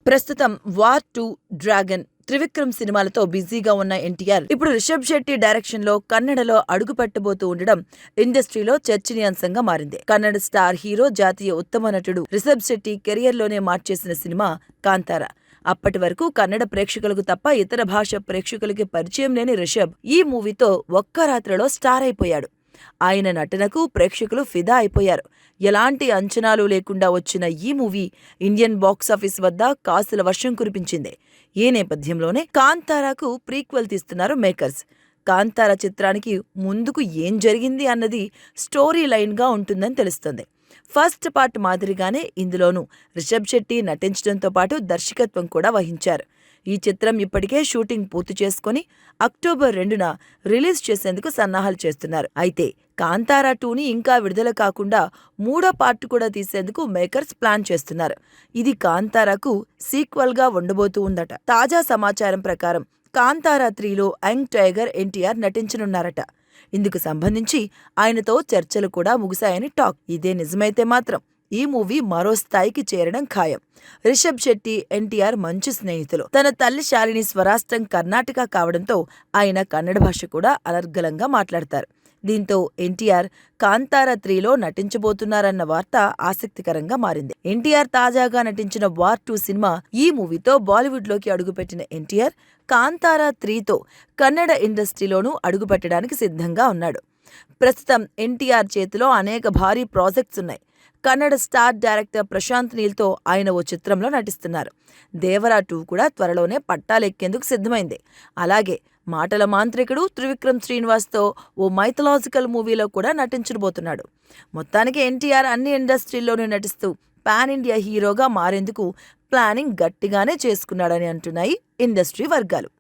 ప్రస్తుతం war 2, dragon, Trivikram సినిమాలతో బిజీగా ఉన్న ఎన్టీఆర్ ఇప్పుడు రిషబ్ శెట్టి డైరెక్షన్ లో కన్నడలో అడుగు పెట్టబోతూ ఉండడం ఇండస్ట్రీలో చర్చనీయాంశంగా మారింది. కన్నడ స్టార్ హీరో, జాతీయ ఉత్తమ నటుడు రిషబ్ శెట్టి కెరియర్ లోనే మార్చేసిన సినిమా కాంతార. అప్పటి వరకు కన్నడ ప్రేక్షకులకు తప్ప ఇతర భాష ప్రేక్షకులకి పరిచయం లేని రిషబ్ ఈ మూవీతో ఒక్క రాత్రిలో స్టార్ అయిపోయాడు. ఆయన నటనకు ప్రేక్షకులు ఫిదా అయిపోయారు. ఎలాంటి అంచనాలు లేకుండా వచ్చిన ఈ మూవీ ఇండియన్ బాక్సాఫీస్ వద్ద కాసుల వర్షం కురిపించింది. ఈ నేపథ్యంలోనే కాంతారాకు ప్రీక్వెల్ తీస్తున్నారు మేకర్స్. కాంతార చిత్రానికి ముందుకు ఏం జరిగింది అన్నది స్టోరీ లైన్గా ఉంటుందని తెలుస్తోంది. ఫస్ట్ పార్ట్ మాదిరిగానే ఇందులోనూ రిషబ్ శెట్టి నటించడంతో పాటు దర్శకత్వం కూడా వహించారు. ఈ చిత్రం ఇప్పటికే షూటింగ్ పూర్తి చేసుకుని అక్టోబర్ 2న రిలీజ్ చేసేందుకు సన్నాహాలు చేస్తున్నారు. అయితే కాంతారా 2ని ఇంకా విడుదల కాకుండా మూడో పార్ట్ కూడా తీసేందుకు మేకర్స్ ప్లాన్ చేస్తున్నారు. ఇది కాంతారాకు సీక్వెల్గా ఉండబోతూ ఉందట. తాజా సమాచారం ప్రకారం కాంతారా 3లో యంగ్ టైగర్ ఎన్టీఆర్ నటించనున్నారట. ఇందుకు సంబంధించి ఆయనతో చర్చలు కూడా ముగిశాయని టాక్. ఇదే నిజమైతే మాత్రం ఈ మూవీ మరో స్థాయికి చేరడం ఖాయం. రిషబ్ శెట్టి, ఎన్టీఆర్ మంచి స్నేహితులు. తన తల్లి శాలిని స్వరాష్ట్రం కర్ణాటక కావడంతో ఆయన కన్నడ భాష కూడా అనర్గళంగా మాట్లాడతారు. దీంతో ఎన్టీఆర్ కాంతారా 3లో నటించబోతున్నారన్న వార్త ఆసక్తికరంగా మారింది. ఎన్టీఆర్ తాజాగా నటించిన వార్ 2 సినిమా ఈ మూవీతో బాలీవుడ్ లోకి అడుగుపెట్టిన ఎన్టీఆర్ కాంతారా 3తో కన్నడ ఇండస్ట్రీలోనూ అడుగుపెట్టడానికి సిద్ధంగా ఉన్నాడు. ప్రస్తుతం ఎన్టీఆర్ చేతిలో అనేక భారీ ప్రాజెక్ట్స్ ఉన్నాయి. కన్నడ స్టార్ డైరెక్టర్ ప్రశాంత్ నీల్తో ఆయన ఓ చిత్రంలో నటిస్తున్నారు. దేవరా 2 కూడా త్వరలోనే పట్టాలెక్కేందుకు సిద్ధమైంది. అలాగే మాటల మాంత్రికుడు త్రివిక్రమ్ శ్రీనివాస్తో ఓ మైథలాజికల్ మూవీలో కూడా నటించబోతున్నాడు. మొత్తానికి ఎన్టీఆర్ అన్ని ఇండస్ట్రీల్లోనూ నటిస్తూ పాన్ ఇండియా హీరోగా మారేందుకు ప్లానింగ్ గట్టిగానే చేసుకున్నాడని అంటున్నాయి ఇండస్ట్రీ వర్గాలు.